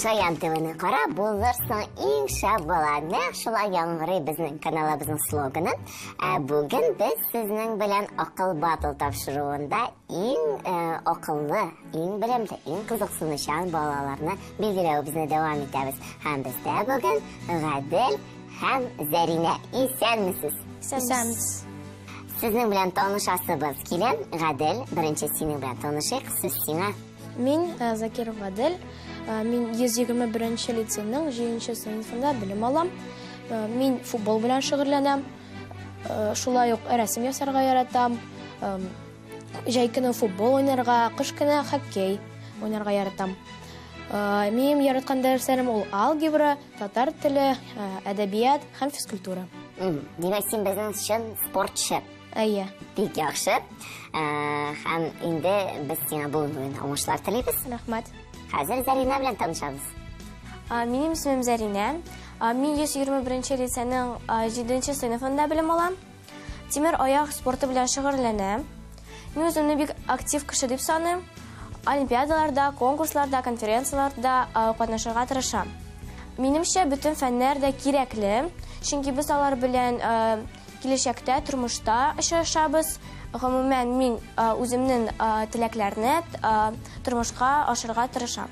Шаян ТВ-ны қара, болырсың иң шап бала. Нәқ шулай яңғырый безнең каналыбызның слоганы. Бүген без сезнең белән акыл батыл тапшыруында иң акыллы, иң белемле, иң кызыксынучан балаларны билгеләүбезне дәвам итәбез. Һәм бездә бүген Гадел һәм Зәринә. Исәнмесез? Исәнбез. Сезнең белән танышасыбыз килә. Гадел, беренче синең белән танышыйк. Сүз сиңа. Мин Закиров Гадел. Мин 121-нче лицейның 7-нче сыйныфында белем алам. Мин футбол белән шөгыльләнәм. Шулай ук рәсем ясарга яратам. Җәй көне футбол уйнарга, кыш көне хоккей уйнарга яратам. Минем яраткан дәресләрем ул алгебра, татар теле, әдәбият һәм физкультура. Димәк, син безнең өчен спортчы. Әйе. Бик яхшы. Һәм инде без сиңа бүген уңышлар телибез. Рәхмәт. Хәзер Зәринә белән танышабыз. Минем исемем Зәринә. Мин 121-нче лицейның 7-нче сыйныфында белем алам. Тимер аяк спорты белән шөгыльләнәм. Мин үземне бик актив кеше дип саныйм. Олимпиадаларда, конкурсларда, конференцияларда катнашырга тырышам. Минемчә, бөтен фәннәр дә кирәкле, чөнки без алар белән киләчәктә тормышта очрашабыз. Гомумән, мин үземнең теләкләрне тормышка ашырга тырышам.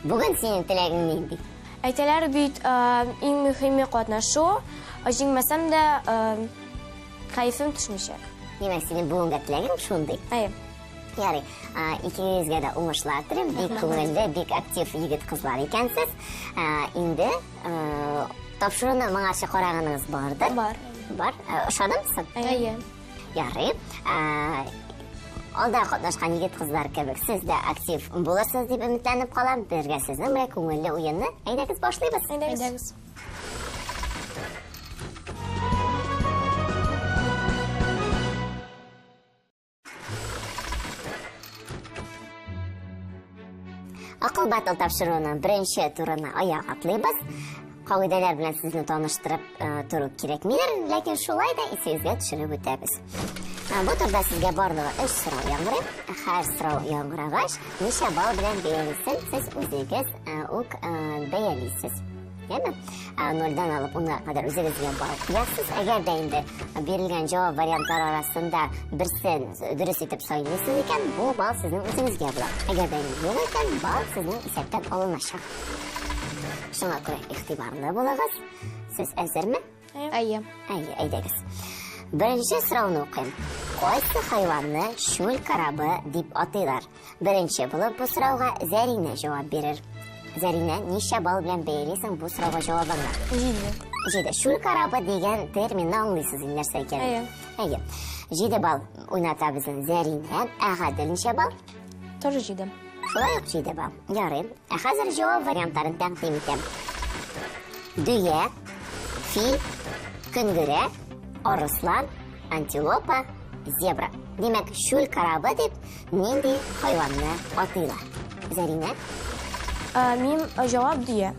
Бүген синең теләгең нинди? Әйтәләр бит, иң мөһиме катнашу, җиңмәсәм дә кайфым төшмичәк. Димәк, синең бүгенге теләгең шундый. Әйе. Ярый, икегезгә дә уңышлар телим. Бик күңелле, бик актив егет-кызлар икәнсез. Инде тапшыруны моңарчы караганыгыз бардыр? Бар. Бар. Ошадымсың? Әйе. Ярый. Алда катнашкан егет-кызлар кебек, сез дә актив булырсыз дип өметләнеп калам. Бергә сезнең белән күңелле уенны әйдәгез башлыйбыз. Әйдәгез. Акыл батыл тапшыруының беренче турына аяк атлыйбыз. Кагыйдәләр белән сезне таныштырып туру кирәкмидер, ләкин шулай да исегезгә төшереп үтәбез. Бу турда сезгә барлыгы 3 сорау яңгырый. Һәр сорау яңгырагач, ничә балл белән бәялисез, сез үзегез үк бәялисез. Яме, 0-дан алып 10-га кадәр үзегезгә балл куясыз. Әгәр дә инде бирелгән җавап вариантлары арасында берсен дөрес итеп сайлыйсыз икән, бу балл сезнең үзегезгә була. Әгәр дә юк икән, балл сезнең исәптән алыначак. Шуңа күрә игътибарлы булыгыз. Сез әзерме? Әйе. Әйе, әйдәгез. Беренче сорауны укыйм. Кайсы хайванны шүл карабы дип атыйлар? Беренче булып бу сорауга Зәринә җавап бирер. Зәринә, ничә балл белән бәялисең бу сорауга җавабыңны? 7. Шүл карабы дигән терминны аңлыйсыз инде нәрсә икәнен? Әйе. 7 балл уйнатабыз Зәринә. Гадел ничә балл? Тоже 7. Шулай ук 7 балл. Ярый. Хәзер җавап вариантларын тәкъдим итәм. Дөя, фил, көнгөрә, арыслан, антилопа, зебра. Димәк, шүл карабы дип нинди хайванны атыйлар? Зәринә? Мин җавап дөя.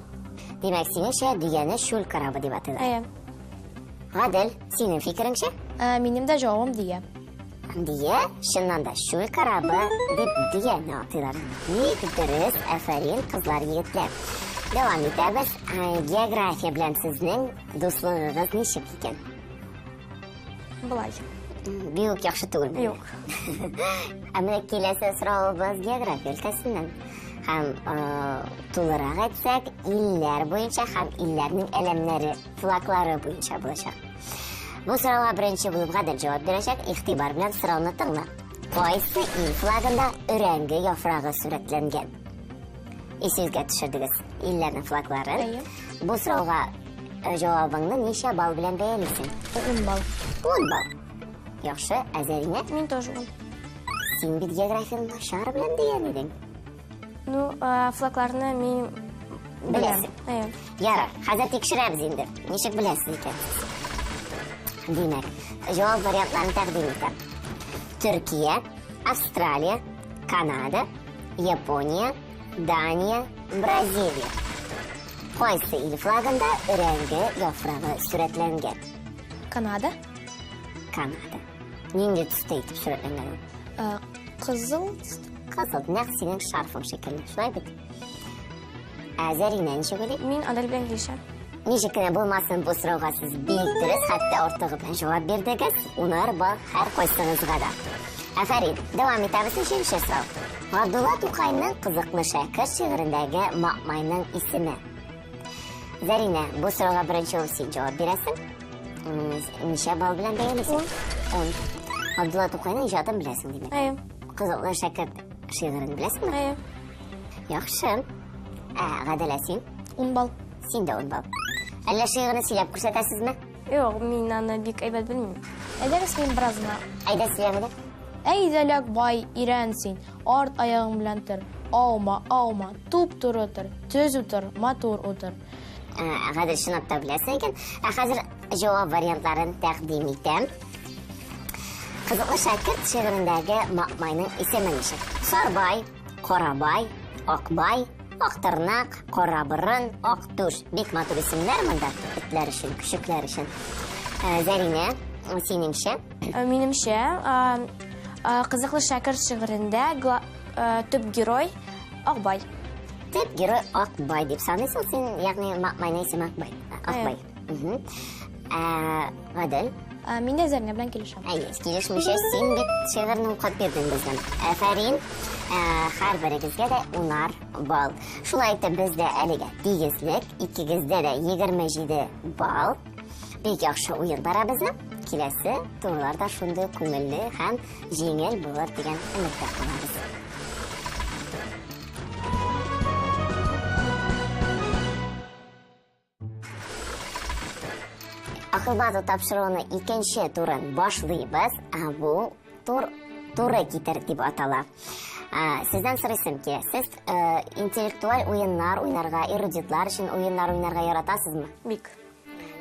Димәк, синеңчә дөяне шүл карабы дип атыйлар. Әйе. Гадел, синең фикереңчә? Минем дә җавабым дөя. Дөя, чыннан да шүл карабы дип дөяне атыйлар. Ник дөрес, афарин, кызлар, егетләр. Дәвам итәбез. География белән сезнең дуслыгыгыз ничек икән? Булай. Бик яхшы түгелме? Юк. Менә киләсе сорауыбыз география өлкәсеннән. Һәм тулырак әйтсәк, илләр буенча һәм илләрнең әлемнәре, флаглары буенча булачак. Бу сорауга беренче булып Гадел җавап бирәчәк. Игътибар белән сорауны тыңла. Кайсы ил флагында өрәңге яфрагы сурәтләнгән? Исегезгә төшердегез илләрнең флагларын. Әйе. Бу сорауга җавабыңны ничә балл белән бәялисең? 10 балл. 10 балл. Яхшы, Зәринә, Мин тоже 10. син бит географияны начар белән дигән идең. Флагларны мин Беләсең. Әйе. Ярар, хәзер тикшерәбез инде. Ничек беләсез икән? Димәк, җавап вариантларын тәкъдим итәм. Төркия, Австралия, Канада, Япония, Дания, Бразилия. Кайсы ил флагында өрәңге яфрагы сурәтләнгән? Канада. Канада. Нинди төстә итеп сурәтләнгән? Кызыл. Кызыл, нәкъ синең шарфың шикелле. Шулай бит? Зарина ничек уйлайсың? Мин Адель белән килешәм. Ничек кенә булмасын, бу сорауга сез бик дөрес, хәтта артыгы белән җавап бирдегез. Унар бар һәр кайсыгызга да. Фәрит, дәвам итәбез икенче сорау. Габдулла Тукайның Кызыклы шәкерт шигырендәге Макмайның исеме. Зарина, бу сорауга беренче ул син җавап бирәсең. Ничә балл белән бәялисең? 10. Габдулла Тукайның иҗатын беләсең димәк. Әйе. Кызыклы шәкерт шигырен беләсеңме? Әйе. Яхшы. Гаделә син? 10 балл. Син дә 10 балл. Әллә шигырны сөйләп күрсәтәсезме? Юк, мин аны бик әйбәт белмим. Әйдәгез мин беразына. Әйдә сөйләмәдә. Әйдәләк бай ирән син, арт аягың белән тор. Аума, аума, туп туры тор, төз утыр, матур утыр. Гадел шунап та беләсең икән. Хәзер җавап вариантларын тәкъдим итәм. Кызыклы шәкерт шигырендәге Макмайның исеме ничек? Сарбай, Карабай, Акбай, Актырнак, Кара борын, Актуш. Бик матур исемнәр монда. Этләр өчен, күчекләр өчен. Зарина, синеңчә? Минемчә, Кызыклы шәкерт шигырендә төп герой Акбай. Төп герой Акбай дип саныйсың син, ягъни Макмайның исеме Акбай. Акбай. Гадел. Мин дә Зәрнә белән килешәм. Килешмичә син бит шигырьне укып бирдең безгә. Афәрин, һәрберегезгә дә 10 балл. Шулай итеп бездә әлегә тигезлек, икегездә дә 27 балл. Бик яхшы уен бара безнең. Киләсе турларда шундый күңелле һәм җиңел булыр дигән өмидтә калабыз. Акылбазу тапшыруны икенче турын башлыйбыз. Бу туры китер дип атала. Сездән сорыйсым килә. Сез интеллектуаль уеннар уйнарга, эрудитлар өчен уеннар уйнарга яратасызмы? Бик.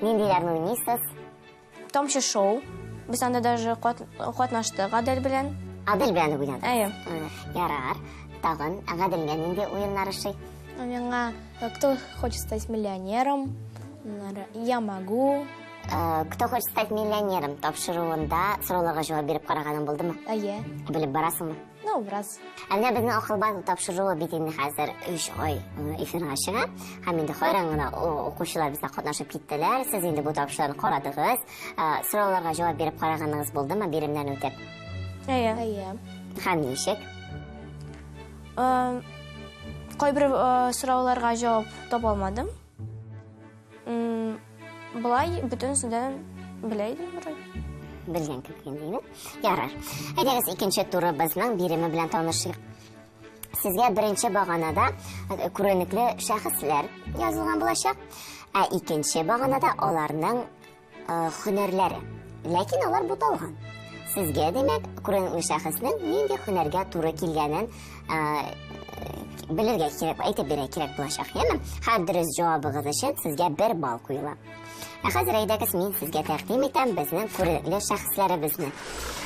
Ниндиләрне уйныйсыз? Тамчы шоу. Без анда даже катнаштык Адель белән. Адель белән уйнадык. Әйе. Ярар. Тагын Гаделгә нинди уеннар ошый? Миңа кто хочет стать миллионером? Я могу. Кто хочет стать миллионером? Тапшыруында сорауларга җавап биреп караганың булдымы? Әйе. Белеп барасыңмы? Ну, бераз. Әллә безнең Акылбазу тапшыруы бит инде хәзер 3 ай эфирга чыга. Һәм инде хайран гына укучылар безгә катнашып киттеләр. Сез инде бу тапшыруны карадыгыз. Сорауларга җавап биреп караганыгыз булдымы биремнән үтеп? Әйе. Әйе. Һәм ничек? Кайбер сорауларга җавап таба алмадым. Булай бөтенсендән белә идем бирай. Белгән кебек инде. Ярар. Әйдәгез икенче турыбызның биреме белән танышыйк. Сезгә беренче баганада күренекле шәхесләр язылган булачак. Икенче баганада аларның һөнәрләре. Ләкин алар буталган. Сезгә димәк, күренекле шәхеснең нинди һөнәргә туры килгәнен белергә кирәк, әйтеп бирә кирәк булачак. Яме, һәр дөрес җавабыгыз өчен сезгә 1 балл куела. Хәзер әйдәгез мин сезгә тәкъдим итәм безнең күренекле шәхесләребезне.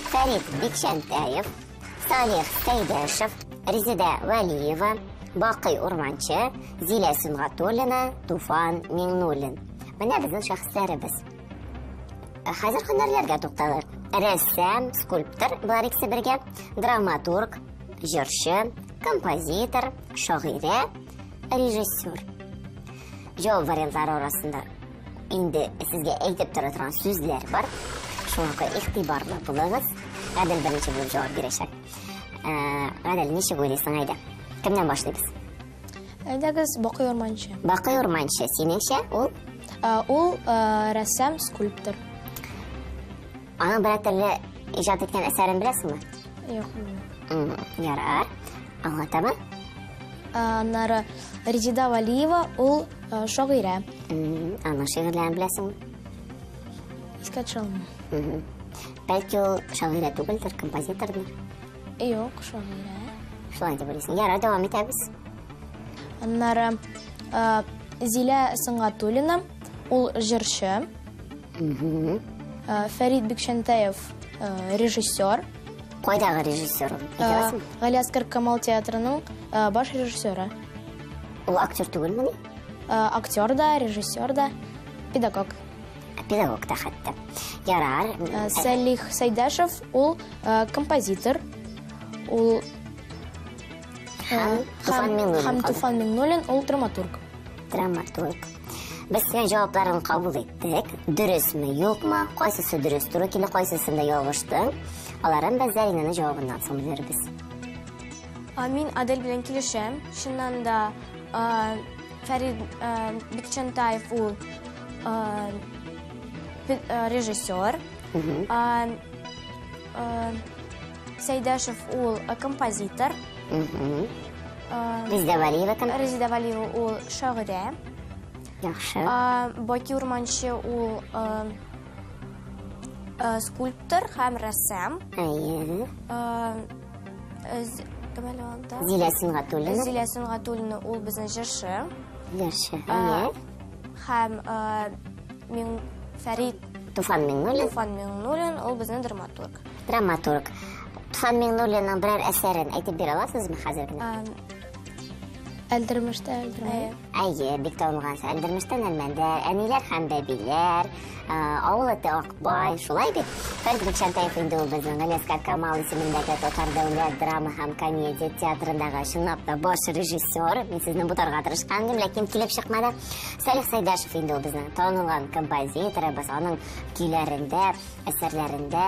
Фәрит Бикшәнтәев, Салих Сәйдәшев, Резидә Вәлиева, Бакый Урманчы, Зилә Сөнгатуллина, Туфан Миңнуллин. Менә безнең шәхесләребез. Хәзер һөнәрләргә тукталыр. Рәссам, скульптор, булар икесе бергә, драматург, җырчы, композитор, шагыйрә, режиссер. Җавап вариантлары арасында инде сезгә әйтеп тора торган сүзләр бар. Шуңа игътибарлы булыгыз. Гадел беренче булып җавап бирәчәк. Гадел, ничек уйлыйсың әйдә? Кемнән башлыйбыз? Әйдәгез Бакый Урманчы. Бакый Урманчы, синеңчә ул? Ул рәссам, скульптор. Аның бер төрле иҗат иткән әсәрен беләсеңме? Юк. Ярар. Аңлатамы? Аннары Резидә Вәлиева, ул шагыйрә. Аның шигырьләрен беләсеңме? Искә төшәлмим. Бәлки ул шагыйрә түгелдер, композитордыр. Юк, шагыйрә. Шулай дип уйлыйсың. Ярар, дәвам итәбез. Аннары Зилә Сөнгатуллина, ул җырчы. Фәрит Бикшәнтәев, режиссер. Кайдагы режиссер ул? Галиәскәр Камал театрының баш режиссеры. Ул актер түгелме ни? Актер да, режиссер да, педагог. Педагог та хәтта. Ярар. Салих Сәйдәшев, ул композитор. Ул Һәм Туфан Миңнуллин. Туфан Миңнуллин, ул драматург. Драматург. Без синең җавапларын кабул иттек. Дөресме, юкмы? Кайсысы дөрес, туры килә, кайсысында ялгыштың? Аларын без Заринаны җавабыннан соң белербез. Мин Адель белән килешәм. Шуннан да Фәрид Бикчантаев ул режиссер. Сәйдәшев ул композитор. Резидә Валиева кем? Резидә Валиева ул шагыйрә. Яхшы. Баки Урманчы ул скульптор һәм рәссам. Әйе. Кемәләнда? Зилә Сингатуллина. Зилә Сингатуллина ул безнең җырчы. Яхшы. Әйе. Һәм мин Фәрид Туфан Миңнуллин. Туфан Миңнуллин ул безнең драматург. Драматург. Туфан Миңнуллинның берәр әсәрен әйтеп бирә аласызмы хәзер генә? Әлдермештә әлдермәй. Әйе, бик танылган Әлдермештән Әлмәндәр, Әниләр һәм Бәбиләр, Авыл эте Акбай, шулай бит. Фәрид Бикчантаев инде ул безнең Галиәскәр Камал исемендәге Татар дәүләт драма һәм комедия театрындагы чынлап та баш режиссер. Мин сезне бутарга тырышкан идем, ләкин килеп чыкмады. Салих Сәйдәшев инде ул безнең танылган композитор, без аның көйләрендә, әсәрләрендә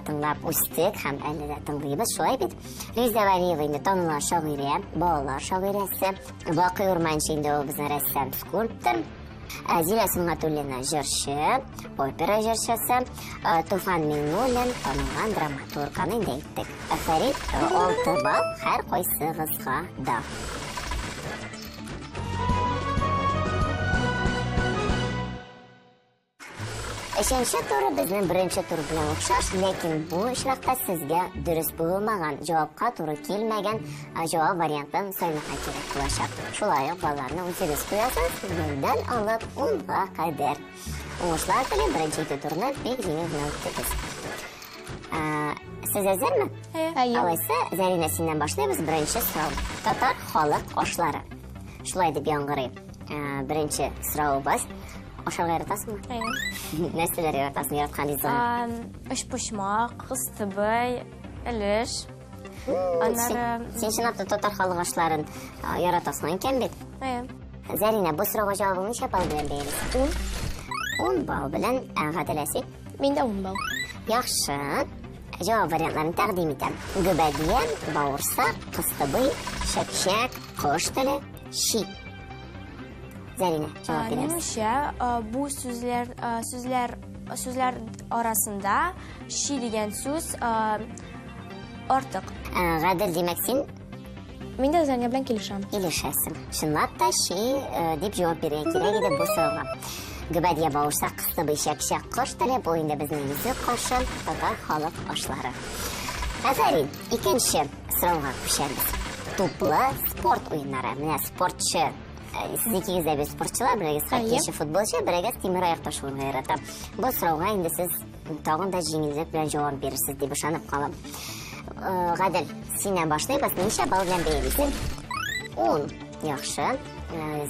тыңлап үстек һәм әле дә тыңлыйбыз, шулай бит. Резидә Валиева инде танылган шагыйрә, балалар шагыйрәсе. Бакый Урманчы инде ул безнең рәссам, скульптор. Зилә Сингатуллина җырчы, опера җырчысы. Туфан Миңнуллин танылган драматург, аны инде әйттек. Фәрид 6 балл һәр кайсыгызга да. Өченче туры безнең беренче тур белән охшаш, ләкин бу очракта сезгә дөрес булмаган, җавапка туры килмәгән җавап вариантын сайларга кирәк булачак. Шулай ук балаларны үзегез куясыз, 0-дан алып 10-га кадәр. Уңышлар теләп беренче турны бик җиңел генә үттегез. Сез әзерме? Әйе. Алайса, Зарина, синнән башлыйбыз. Беренче сорау. Татар халык ашлары. Шулай дип яңгырый. Беренче сораубыз. Ашарга яратасыңмы? Әйе. Нәрсәләр яратасың яраткан ризыгы? Өчпочмак, кыстыбый, элеш. Аннары Син чынлап та татар халык ашларын яратасың икән бит. әйе. Зарина, бу сорауга җавабың ничә балл белән бәялисең? 10 балл белән. Гаделәсе? Мин дә 10 балл. Яхшы. Җавап вариантларын тәкъдим итәм. Гөбәдия, бавырсак, кыстыбый, шәкшәк, кош теле, щи. Зарина, җавап бирәсең. Менимчә, бу сүзләр арасында щи дигән сүз артык. Гадел, димәк, син Мин дә Зарина белән килешәм. килешәсең. Чынлап та щи дип җавап бирергә кирәк иде бу сорауга. Гөбәдия, бавырсак, кыстыбый, шәкшәк, кош теле, бу инде безнең йөзек каршы татар халык ашлары. Афәрин, икенче сорауга күчәбез. Туплы спорт уеннары. Менә спортчы. Сез икегез дә бит спортчылар, берегез хоккейчы, футболчы, берегез тимер аяк ташуга ярата. Бу сорауга инде сез тагын да җиңеллек белән җавап бирерсез дип ышанып калам. Гадел, синнән башлыйбыз. Ничә балл белән бәялисең? 10. Яхшы.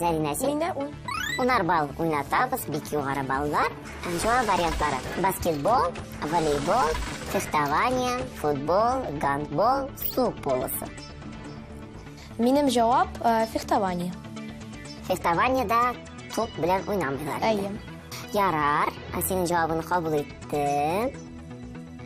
Зарина, син? Мин дә 10. 10 балл уйнатабыз, бик югары баллар. Җавап вариантлары: баскетбол, волейбол, фехтование, футбол, гандбол, су полосы. Минем җавап фехтование. Фехтованиеда туп белән уйнамыйлар. Әйе. Ярар, синең җавабыңны кабул иттем.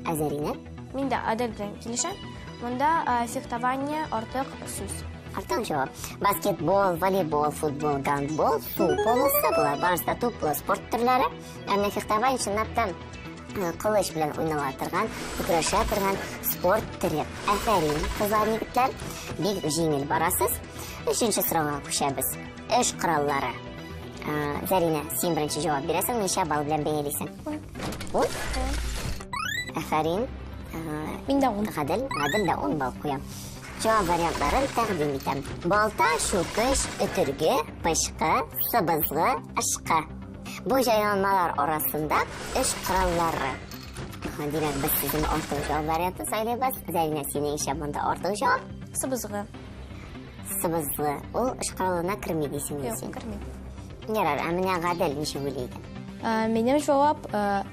Зарина? Мин дә Адель белән килешәм. Монда фехтование артык сүз. Артык җавап. Баскетбол, волейбол, футбол, гандбол, су полосы. Булар барысы да туплы спорт төрләре. Әмма фехтование чынлап та кылыч белән уйнала торган, көрәшә торган спорт төре. Афәрин, кызлар, егетләр, бик җиңел барасыз. Өченче сорауга күчәбез. Эш кораллары. Зарина, син беренче җавап бирәсең, ничә балл белән бәялисең? 10. Афәрин, Мин дә 10. Гадел дә 10 балл куям. Җавап вариантларын тәкъдим итәм. Балта, шутыш, өтөргө, пышкы, сыбызгы, ышкы. Бу җайланмалар арасында эш кораллары. Димәк, без сезнең артык җавап варианты сайлыйбыз. Зарина, синең ишә монда артык җавап. Сыбызгы. Сыбызгы. Ул эш коралына керми дисең Юк, син. керми. Ярар, менә Гадел ничек уйлый икән? Минем җавап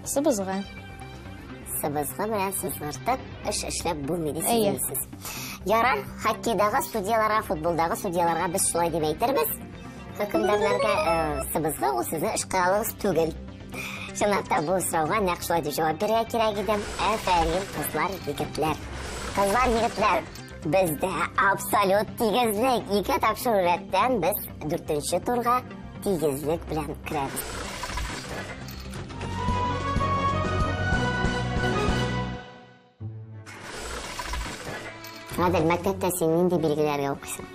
сыбызгы. Сыбызгы белән сызгыртып эш эшләп булмый Әйе. дисез. Ярар, хоккейдагы судьяларга, футболдагы судьяларга без шулай дип әйтербез. Хөкемдарларга сыбызгы ул сезне эшкә алыгыз түгел. Шунлата бу сорауга нәкъ шулай дип җавап бирергә кирәк иде. Афәрин, кызлар, егетләр. Кызлар, егетләр, бездә абсолют тигезлек. 2 тапшыру рәттән без 4нче турга тигезлек белән керәбез. Гадел, мәктәптә син нинди билгеләргә укыйсың?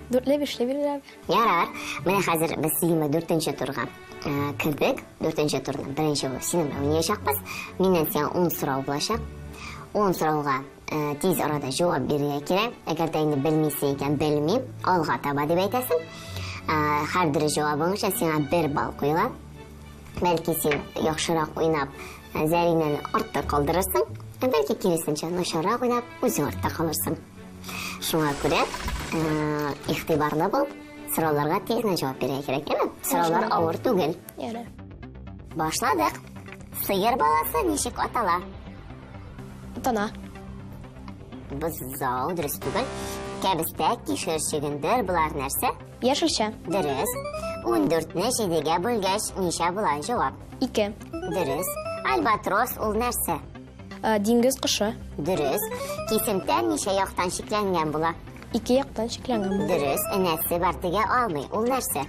4-ле 5-ле билгеләр. Ярар. Менә хәзер без 24нче турга кирдек. 4нче турны беренче булып синең белән уйнаячакбыз. Миннән сиңа 10 сорау булачак. 10 сорауга тиз арада җавап бирергә кирәк. Әгәр дә инде белмисең икән, белмим, алга таба дип әйтәсең. Һәр җавабың өчен сиңа 1 балл куела. Бәлки син яхшырак уйнап, Зәринәне артта калдырырсың. Бәлки киресенчә начаррак уйнап, үзең артта калырсың. Шуңа күрә игътибарлы бул. Сорауларга тезне җавап бирергә кирәк, әйме? Сораулар авыр түгел. Ярар. Башладык. Сыер баласы ничек атала? Тана. Бызау, дөрес түгел. Кәбестә, кишерчегендер, булар нәрсә? Яшелчә. Дөрес. 14-не 7-гә бүлгәч ничә була? Җавап. 2. Дөрес. Альбатрос ул нәрсә? Диңгез кошы. Дөрес. Кисемтән ничә яктан шикләнгән була? 2 яктан шикләнгән. Дөрес. Энәсе бартыга алмый. Ул нәрсә?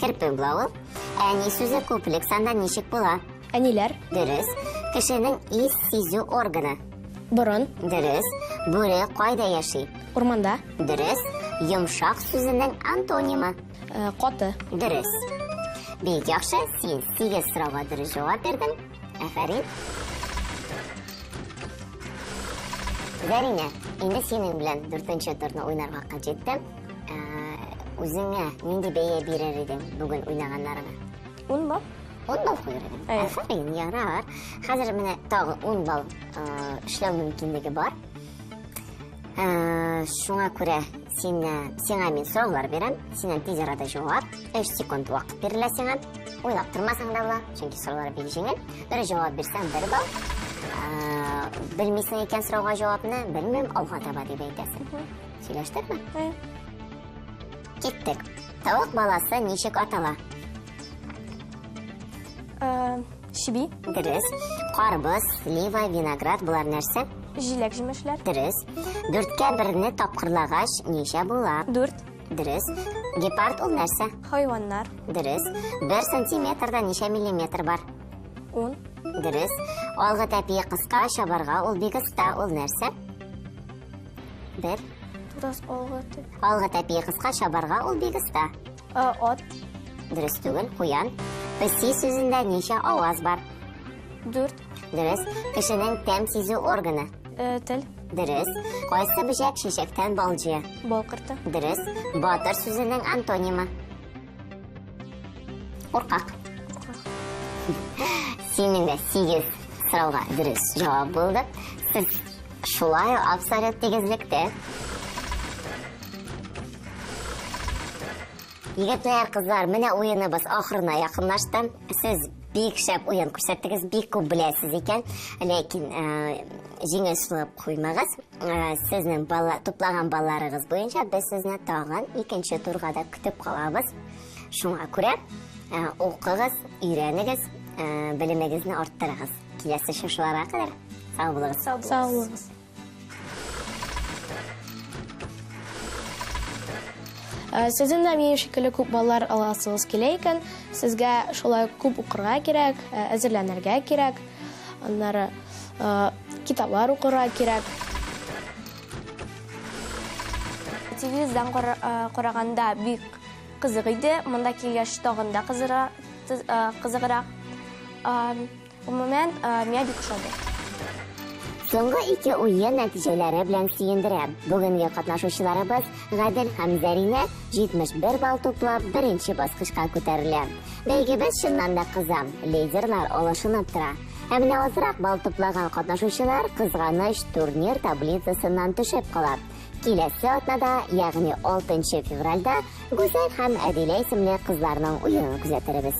Кирпек була ул. Әни сүзе күплек санда ничек була? Әниләр. Дөрес. Кешенең ис сизү органы. Борын. Дөрес. Бүре кайда яши? Урманда. Дөрес. Йомшак сүзенең антонимы. Каты. Дөрес. Бик яхшы, син 8 сорауга дөрес җавап бирдең. Афәрин. Зәринә, инде синең белән 4нче турны уйнарга вакыт җитте. Үзеңә нинди бәя бирер идең бүген уйнаганнарыңа? 10 бал. 10 балл куяр идең. Афәрин, ярар. Хәзер менә тагы 10 балл эшләү мөмкинлеге бар. Шуңа күрә сиңа мин сораулар бирәм. Синнән тиз арада җавап. 3 секунд вакыт бирелә сиңа. Уйлап тормасаң да була, чөнки сораулар бик җиңел. Дөрес җавап бирсәң 1 балл. Белмисең икән сорауга җавапны, белмим, алга таба дип әйтәсең. Сөйләштекме? Киттек. Тавык баласы ничек атала? Шиби. Дөрес. Карбыз, слива, виноград булар нәрсә? Җиләк җимешләр. Дөрес. 4-кә 1-не тапкырлагач ничә була? 4. Дөрес. Гепард ул нәрсә? Хайваннар. Дөрес. 1 сантиметрда ничә миллиметр бар? 10. Дөрес. Алгы тәпие кыска, чабарга ул бик оста. Ул нәрсә? 1. Турас алгы. Алгы тәпие кыска, чабарга ул бик оста. Ат. Дөрес түгел, куян. Песи сүзендә ничә аваз бар? 4. Дөрес. Кешенең тәм сизү органы. Тел. Дөрес. Кайсы бөҗәк чәчәктән бал җыя? Балкырты. Дөрес. Батыр сүзенең антонимы. Куркак. Синең дә 8 сорауга дөрес җавап булды. Сез шулай абсолют тигезлектә. Егетләр, кызлар, менә уеныбыз ахырына якынлашты. Сез бик шәп уен күрсәттегез, бик күп беләсез икән, ләкин җиңел сулап куймагыз. Сезнең туплаган балларыгыз буенча без сезне тагын 2нче турга да көтеп калабыз. Шуңа күрә укыгыз, өйрәнегез, белемегезне арттырыгыз. Киләсе шушыларга кадәр сау булыгыз. Сау булыгыз. Сезнең дә минем шикелле күп баллар аласыгыз килә икән. Сезгә шулай күп укырга кирәк, әзерләнергә кирәк. Аннары китаплар укырга кирәк. Телевизордан караганда бик кызык иде. Монда килгәч тагын да кызыграк. Гомумән, миңа бик ошады. Соңгы 2 уен нәтиҗәләре белән сөендерә. Бүгенге катнашучыларыбыз Гадел һәм Зәринә 71 балл туплап, 1нче баскычка күтәрелә. Бәйгебез чыннан да кыза. Лидерлар алышынып тора. Ә менә азрак балл туплаган катнашучылар кызганыч турнир таблицасыннан төшеп кала. Киләсе атнада, ягъни 6 февральдә, Гүзәл һәм Әдилә исемле кызларның уенын күзәттербез.